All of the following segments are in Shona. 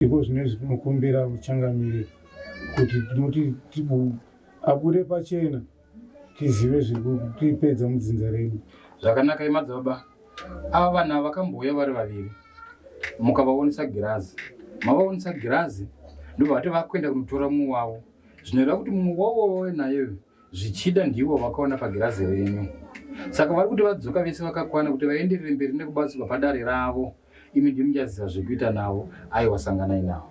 iko zvinenge zvinokumbira uchangamire kuti tinoti abude pachena tizive zvirikutipedza mudzinza redu. Zvakanaka madzibaba, ava vanhu vakambouya vari vaviri mukavaonesa girazi, mavaonesa girazi ndobva vati vakuenda kunotora mumwe wavo, zvinoreva kuti mumwe wavo naye zvichida ndivo vakaona pagirazi renyu. Saka vari kuti vadzoka vese vakakwana kuti vaenderere mberi nekubatsirwa padare ravo. Imi ndimi muchaziva zvekuita navo aiwasanganai navo.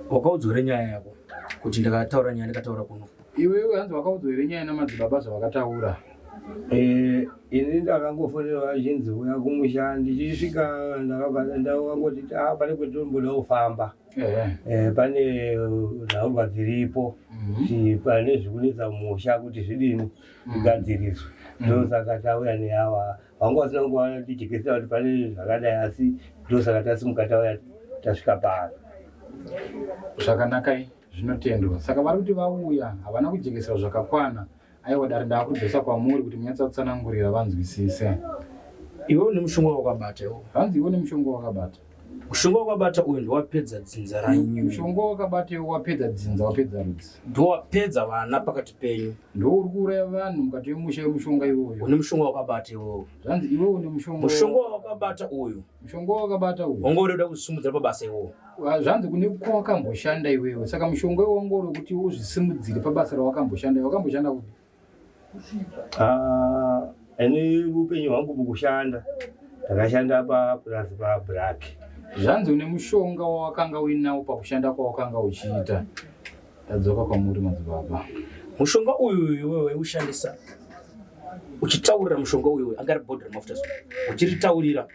Wakaudzwa nyaya yako kuti ndakataura nyaya ndakataura kuno. Iwewe hanzi wakaudzwa nyaya namadzibaba zvavakataura. Ini ndakangofonera vazhinji uya kumushandi ndichisvika ndakangoti pane kwetomboda kufamba. Pane nhaurwa dziripo pane zvikunetsa musha kuti zvidini zvigadziriswe. Ndosaka tauya neava vanga vasina kungowana tichekesera kuti pane zvakadai, asi ndosaka tasimuka tauya tasvika pano. Zvakanaka zvinotendwa. Saka vari kuti vauya havana kujekesera zvakakwana. Aiwa dare ndakubvisa kwamuri kuti munyatsa kutsanangurira vanzwisise. Iwe une mushonga wakabata iwo. Hanzi iwe une mushonga wakabata. Mushonga wakabata uyu ndiwapedza dzinza ranyu. Mushonga wakabata iwo wapedza dzinza, wapedza rudzi. Ndiwapedza vana pakati penyu. Ndouri kuuraya vanhu mukati memusha wemushonga iwoyo. Une mushonga wakabata iwo. Zvanzi iwe une mushonga. Mushonga wakabata uyu. Mushonga wakabata uyu. Wanga urida kusimudzira pabasa iwo. Zvanzi kune kwawakamboshanda iwewe. Saka mushonga iwo wanga uri kuti uzvisimudzire pabasa rawakamboshanda. Wakamboshanda kuti ene upenyu hwangu mukushanda ndakashanda papurazi paBlack. Zvanzi une mushonga wawakanga uinawo pakushanda kwawakanga uchiita. Tadzoka kwamuri madzibaba. Mushonga uyu iwewe ushandisa uchitaurira mushonga uyu angari bhodhoro mafuta so uchiritaurira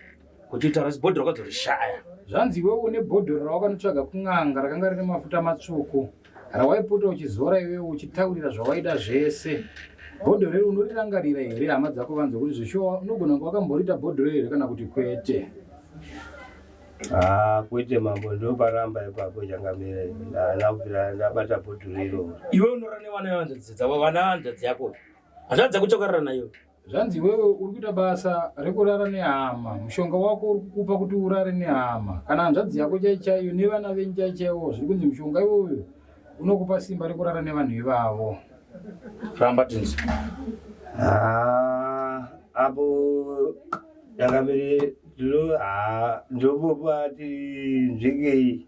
uchitaura bhodhoro wakadzorishaya. Zvanzi iwewe une bhodhoro rawakanotsvaga kun'anga rakanga rine mafuta matsvuku rawaipota uchizora iwewe uchitaurira zvawaida zvese. Bhodhoro iri unorirangarira here hama dzako vanzwa kuti zvishowa unogona kunge wakamborita bhodhoro here kana kuti kwete? Kwete mambo, ndoparamba ipapo changamira ndabata bhodhoro iro. Iwe unorara nevana vehanzvadzi dzavo, vana hanzvadzi yako hanzvadzi dzako chakarara nayo. Zvanzi iwewe uri kuita basa rekurara nehama. Mushonga wako uri kukupa kuti urare nehama kana hanzvadzi yako chaiyo nevana venyu chaivo. Zviri kunzi mushonga iwoyo unokupa simba rekurara nevanhu ivavo. Ramba tinzi. Apo changamire ndopopati njengei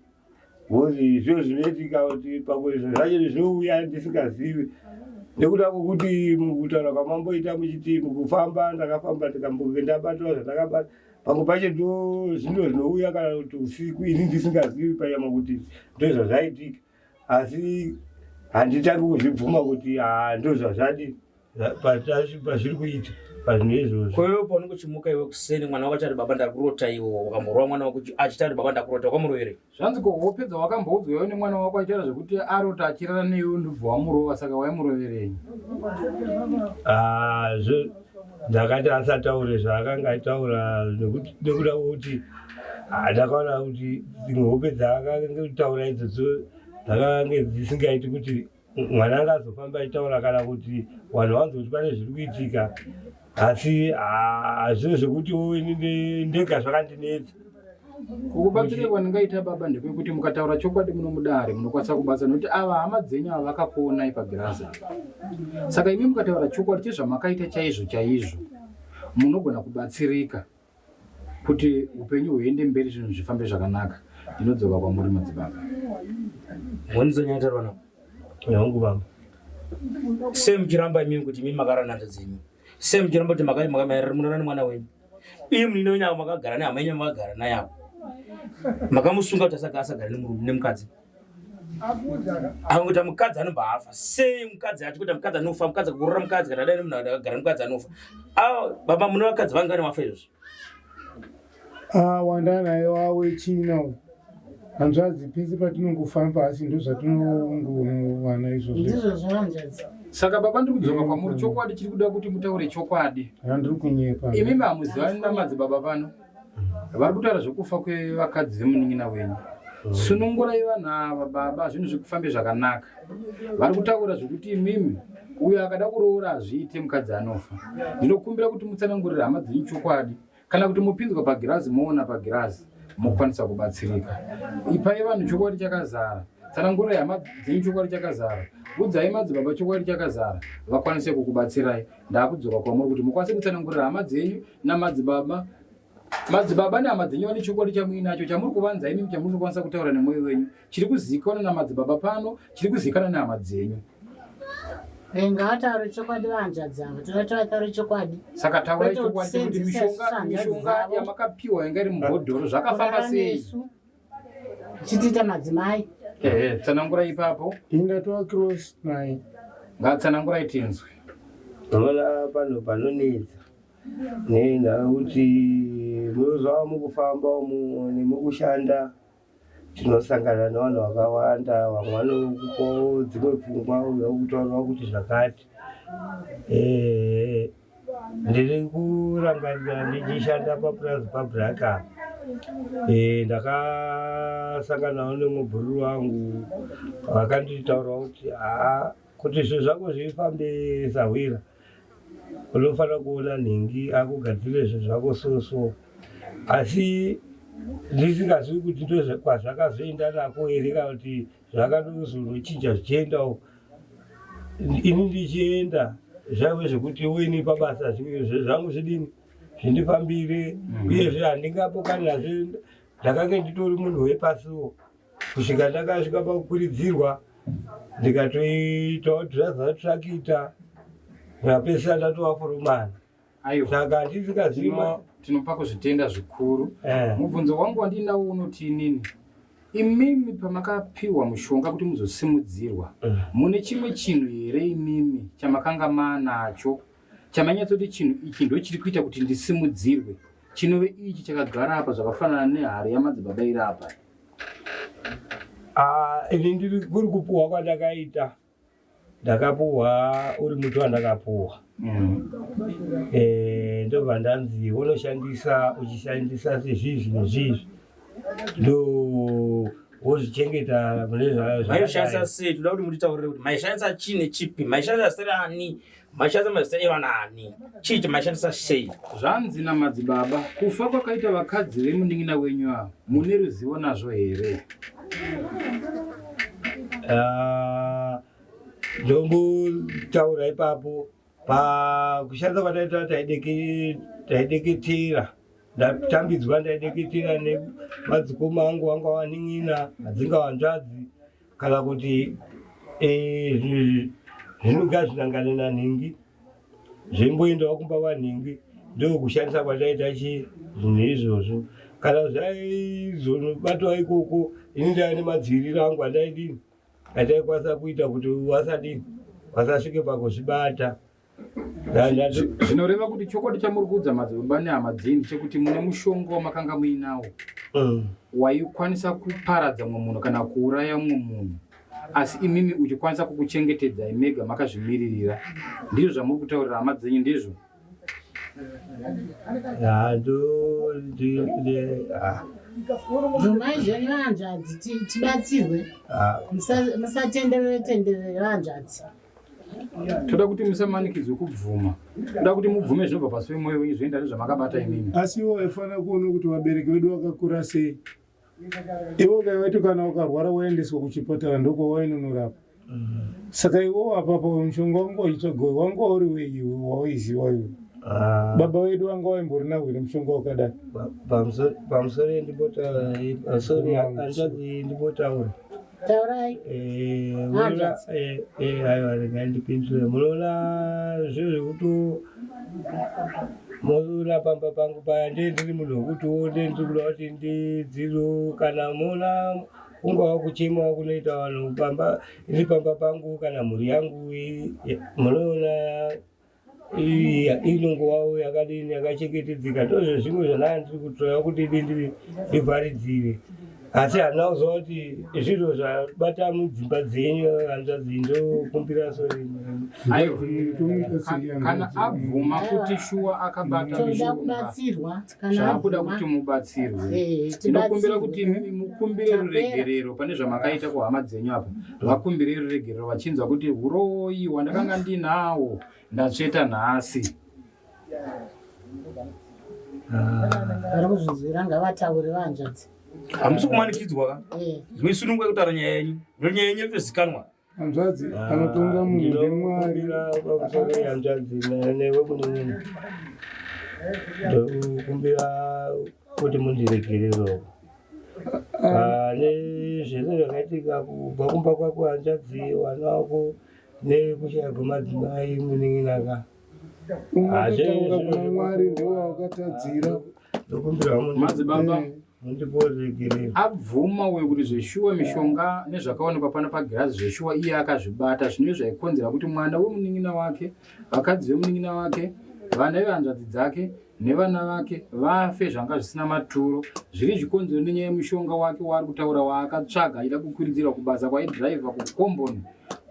kuti zviro zvinoitika kuti pamwe zvacho zvinouya ndisingazivi nekuda kwokuti mukutaura kwamamboita muchiti mukufamba ndakafamba ndakambobatawo zvandakabata pamwe pacho ndo zvino zvinouya kana kuti usiku ini ndisingazivi panyama kuti ndozvazvaitika, asi handitangi kuzvibvuma kuti ndozvazvadi pazviri kuita pazvino izvozvo. Kwewe paunenge uchimuka iwe kuseni mwana wako achati baba ndakurota iwo wakamborova mwana wako achitati baba ndakurota wakamurova. Zvanzi ko wopedza wakamboudzwa iwe nemwana wako achiita zvekuti arota achirara neiwe ndobva wamurova, saka waimuroverei? Ndakati asataure zvaakanga aitaura nekuda kwokuti ndakaona kuti dzimwe hope dzaakanga kutaura idzodzo dzakanga dzisingaiti kuti mwana anga azofamba aitaura kana kuti vanhu vanzoti pane zviri kuitika, asi zviro zvekuti ini ndega zvakandinetsa. Kukubatsira kwandingaita baba ndepekuti mukataura chokwadi munomudare munokwanisa kubatsa, nokuti ava hama dzenyu ava vakapona ipagirazi apa. Saka imi mukataura chokwadi chezvamakaita chaizvo chaizvo munogona kubatsirika kuti upenyu huende mberi, zvinhu zvifambe zvakanaka. Ndinodzoka kwamuri madzibaba. Wanizonyaita vana yangu baba. Muchiramba imimi kuti imimi makara nhanza dzenyu. Muchiramba kuti makamayarira munana nemwana wenyu. Iye munini wenyu avo makagara nehama yenyu makagara naye apo. Makamusunga kuti asagara nemukadzi. Kuti mukadzi anobva afa. Sei mukadzi achi kuti mukadzi anofa, mukadzi kuroora mukadzi kana dai nemunhu akagara nemukadzi anofa. Baba mune vakadzi vangani vafa izvozvo? Wandanayo wawe china hanzvadzi pese patinongofamba, asi ndozvatinongowana izvozvo. Saka baba ndiri kudzoka kwamuri, chokwadi chiri kuda kuti mutaure chokwadi. Handiri kunyepa. Imi hamuzivani namadzibaba pano vari kutaura zvekufa kwevakadzi vemun'ina wenyu. Sunungurai vanhu ava baba, zvinhu zvekufambe zvakanaka. Vari kutaura zvokuti imimi uyo akada kuroora hazviite mukadzi anofa. Ndinokumbira kuti mutsanangurire hama dzenyu chokwadi. Kana kuti mupinzwa pagirazi moona pagirazi mukwanisa kubatsirika. Ipai vanhu chokwadi chakazara, tsanangurai hama dzenyu chokwadi chakazara, udzai madzibaba chokwadi chakazara vakwanise kukubatsirai. Ndakudzoka kwamuri kuti mukwanise kutsanangurira hama dzenyu namadzibaba, madzibaba nehama dzenyu vane chokwadi chamuinacho chamuri kuvanza imi, chamuri kukwanisa kutaura nemwoyo wenyu, chiri kuzivikanwa namadzibaba pano, chiri kuzivikanwa nehama dzenyu. Ngataure chokwadi hanzvadzi ava, totaure chokwadi. Saka taurai chokwadi kuti mishonga yamakapiwa yanga iri mubhodhoro zvakafamba sei? Chitiita madzimai. Tsanangurai ipapo. Ingatova cross naye. Ngatsanangurai tinzwe. Naona pano panonetsa nenda kuti munozva mukufamba umu nemukushanda tinosangana nevanhu vakawanda, vamwe vanokupawo dzimwe pfungwa vekutaurawo kuti zvakati. Ndiri kurangarira ndichishanda papurazi pabraka, ndakasanganawo nemubhururu wangu vakanditaurawo kuti zvinhu zvako zvifambe sahwira, unofanira kuona nhingi akugadzire zvinhu zvako so. Asi ndisingazivi kuti kwazvakazoenda nako here kana kuti zvakandozonochinja zvichiendawo. Ini ndichienda zvaive zvekuti uini pabasa zvangu zvidini zvindifambire, uyezve handingapokani nazvo. Ndakange nditori munhu wepasiwo kusvika ndakasvika pakukuridzirwa ndikatoitawo dhiraivha trakita ndikapedzisira ndatova foromani. Saka handisingazivi. Tinopa kuzvitenda zvikuru. Mubvunzo wangu wandinawo unoti inini, imimi pamakapiwa mushonga kuti muzosimudzirwa, mune chimwe chinhu here imimi chamakanga maanacho chamanyatsoti chinhu ichi ndo chiri kuita kuti ndisimudzirwe, chinove ichi chakagara apa zvakafanana nehari yamadzibaba iri apa? Ini ndiri kuri kupuhwa kwandakaita, ndakapuhwa uri muti wandakapuhwa. Ndobva ndanzi unoshandisa, uchishandisa sezvizvi nezvizvi ndo wozvichengeta mune maishandisa sei. Toda kuti mutitaurire kuti maishandisa chii nechipi, maishandisa zita ani, maishandisa mazita evana ani, chii chamaishandisa sei? Zvanzi namadzibaba, kufa kwakaita vakadzi vemun'ina wenyu ava mune ruzivo nazvo here? Ndombotaura ipapo pakushandisa kwataita taideketera, ndatambidzwa ndaideketera nemadzikoma angu vanga van'ina, hadzinga hanzvadzi, kana kuti zvinoga zvinangane nanhingi zvemboendawo kumba vanhingi. Ndokushandisa kwataita zvinhu izvozvo. Kana zvaizonobatwa ikoko, ini ndaiva nemadziviriro angu andaidini, ataikwanisa kuita kuti vasasvike pakuzvibata. Zvinoreva kuti chokwadi chamuri kuudza madzibaba nehama dzenyu chekuti mune mushonga wamakanga muinawo waikwanisa kuparadza mumwe munhu kana kuuraya mumwe munhu, asi imimi uchikwanisa kukuchengetedzai mega makazvimiririra. Ndizvo zvamuri kutaurira hama dzenyu, ndizvo? Bvumai zvenyu hanzvadzi tibatsirwe, musatenderere hanzvadzi. Toda kuti musamanikidzwe kubvuma, toda kuti mubvume zvinobva pasi pemwoyo wenyu zvoenda nezvamakabata imimi. Asi iwo waifana kuona kuti vabereki vedu vakakura sei. Iwo kaiweti kana ukarwara waendeswa kuchipatara ndoko wainonorapa. Saka iwo apapo mushonga wangu wachitsvagwa wanga uri weiwe wawaiziva iwe. Baba wedu wanga waimbori nawo here mushonga wakadai? Pamusoro hanzvadzi ndimbotaura. Taurai. Aiwa, ndipindure. Munoona zvinhu zvekuti munoona pamba pangu paya ndiri munhu wekuti ndiri kuda kuti ndidziro, kana muona ungava kuchema kunoita vanhu iri pamba pangu kana mhuri yangu, munoona inongovawo yakadini yakachengetedzeka. Ndozvo zvimwe zvandiri kutora kuti ndivharidzire. Asi handina kuziva kuti zviro zvabata mudzimba dzenyu hanzvadzi ndokumbira sori. Kana abvuma kuti shuwa akabata mishonga zvaakuda kuti mubatsirwe, tinokumbira kuti mukumbire ruregerero pane zvamakaita kuhama dzenyu apa. Vakumbire ruregerero vachinzwa kuti uroi hwandakanga ndinawo ndatsveta nhasi. vari kuzvinzwira ngavataure vahanzvadzi. Hamusi kumanikidzwa ka? Zvimisunungwe kutaura nyaya yenyu. Nyaya yenyu inotozikanwa. Hanzvadzi anotonga munhu ndemwari. Pamusoro hanzvadzi newe munini. Ndokumbira kuti mundiregerero. Nezvinhu zvakaitika kubva kumba kwako hanzvadzi, vana vako nekushaya kwemadzimai munin'ina. Unotaura kuna Mwari ndiwo wakatadzira. Ndokumbira madzibaba mundiporegerero. abvuma uye kuti zveshuwa mishonga nezvakaonekwa pano pagirazi zveshuwa iye akazvibata, zvinova zvaikonzera kuti mwana wemunin'ina wake, vakadzi vemunin'ina wake, vana vehanzvadzi dzake nevana vake vafe zvanga zvisina maturo. Zviri zvikonzero nenyaya yemishonga wake waari kutaura waakatsvaga achida kukwiridzira kubasa kwaidhiraivha kukomboni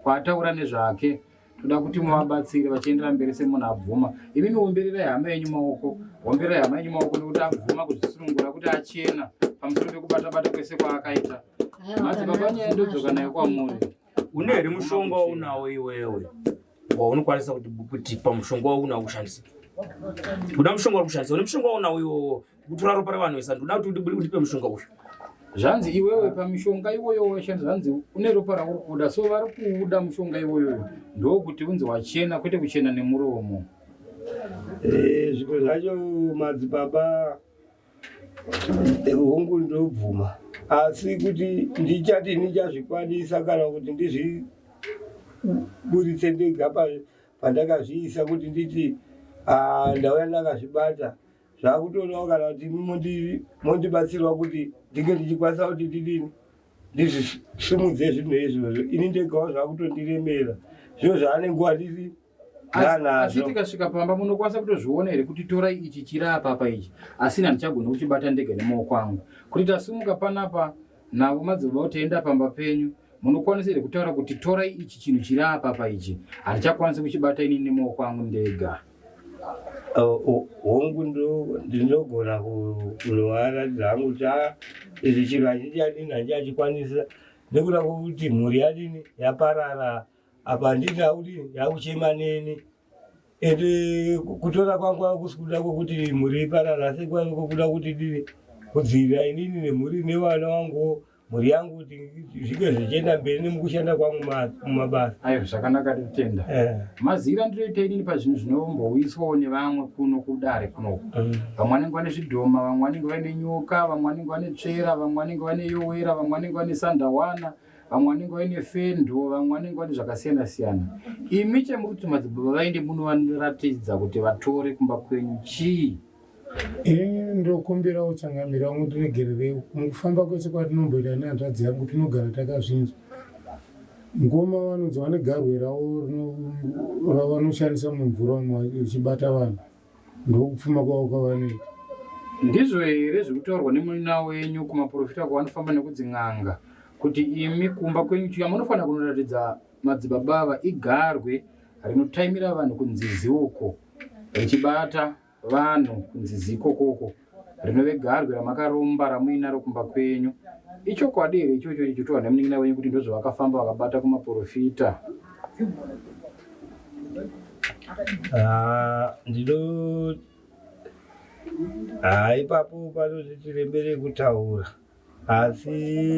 kwaataura nezvake. Toda kuti muvabatsire vachiendera mberi semunhu abvuma. Imimi ombererai hama yenyu maoko, ombererai hama yenyu maoko nekuti abvuma kuzvisunungura kuti achena pamusoro pekubata-bata kwese kwaakaita. Madzibaba nyaya ndodzoka nayo kwamuri. Une here mushonga waunawo iwewe waunokwanisa kuti pamushonga waunawo kushandisa? Uda mushonga wokushandisa? Une mushonga waunawo iwowo kutora ropa ravanhu vesa? Ndoda kuti utipe mushonga uyu. Zvanzi iwewe pamishonga iwoyo washandisa, zvanzi une ropa rauri kuda, so vari kuuda mushonga iwoyo ndokuti unzi wachena, kwete kuchena nemuromo. Zvimwe zvacho madzibaba hongu ndobvuma, asi kuti ndichati ndichazvikwanisa kana kuti ndizviburitse ndega pandakazviisa kuti nditi ndauya ndakazvibata, zvakutodawo kana kuti mondibatsirwa kuti ndinge ndichikwanisa kuti ndizvisumudze zvinhu izvozvo. Ini ndegawo zvakutondiremera, zvinhu zvaane nguva ndiri asi tikasvika pamba munokwanisa kutozviona here kuti torai ichi chiri apapa ichi, asi handichagona kuchibata ndege nemaoko angu. Kuti tasumuka panapa navo madzibaba tienda pamba penyu, munokwanisa here kutaura kuti torai ichi chinhu chiri apapa ichi, handichakwanisi kuchibata ini nemaoko angu ndega. Hongu ndinogona kunovaratidza hangu kuti izvi chinhu hachichandini handichachikwanisa, nekuda kwokuti mhuri yadini yaparara apa handina kuti yakuchema neni, ende kutora kwangu akusi kuda kwokuti mhuri iparara, asi kuda kuti dini kudzivirira inini nemhuri nevana vangu, mhuri yangu kuti zvike zvichienda mberi nemukushanda kwangu mumabasa. Ayo zvakanaka totenda. Mazira ndinoita inini pazvinhu zvinombowiswawo nevamwe kuno kudare kunoko. Vamwe vanenge vane zvidhoma, vamwe vanenge vane nyoka, vamwe vanenge vane tsvera, vamwe vanenge vane yowera, vamwe vanenge vane sandawana, vamwe vanenge vane fendo, vamwe vanenge vane zvakasiyana-siyana. Imi chemukuti madzibaba vaende munovaratidza kuti vatore kumba kwenyu chii? Ndokumbira utsangamira mutiregerere mukufamba kwese kwatinomboita nehanzvadzi yangu tinogara takazvinzwa. Ngoma vanonzi vane garwe ravo ravanoshandisa mumvura vachibata vanhu, ndokupfuma kwavo kwavanoita. Ndizvo here zvekutaurwa nemunina wenyu kumaprofita kwavanofamba nekudzin'anga kuti imi kumba kwenyu chiya munofanira kunoratidza madzibaba ava igarwe rinotaimira vanhu kunzizi uko, richibata vanhu kunzizi ikokoko, rinove garwe ramakaromba ramuinaro kumba kwenyu. Ichokwadi here ichocho chichitaurwa nemunina wenyu kuti ndozvo vakafamba vakabata kumaprofita? Ipapo panotirembere kutaura, asi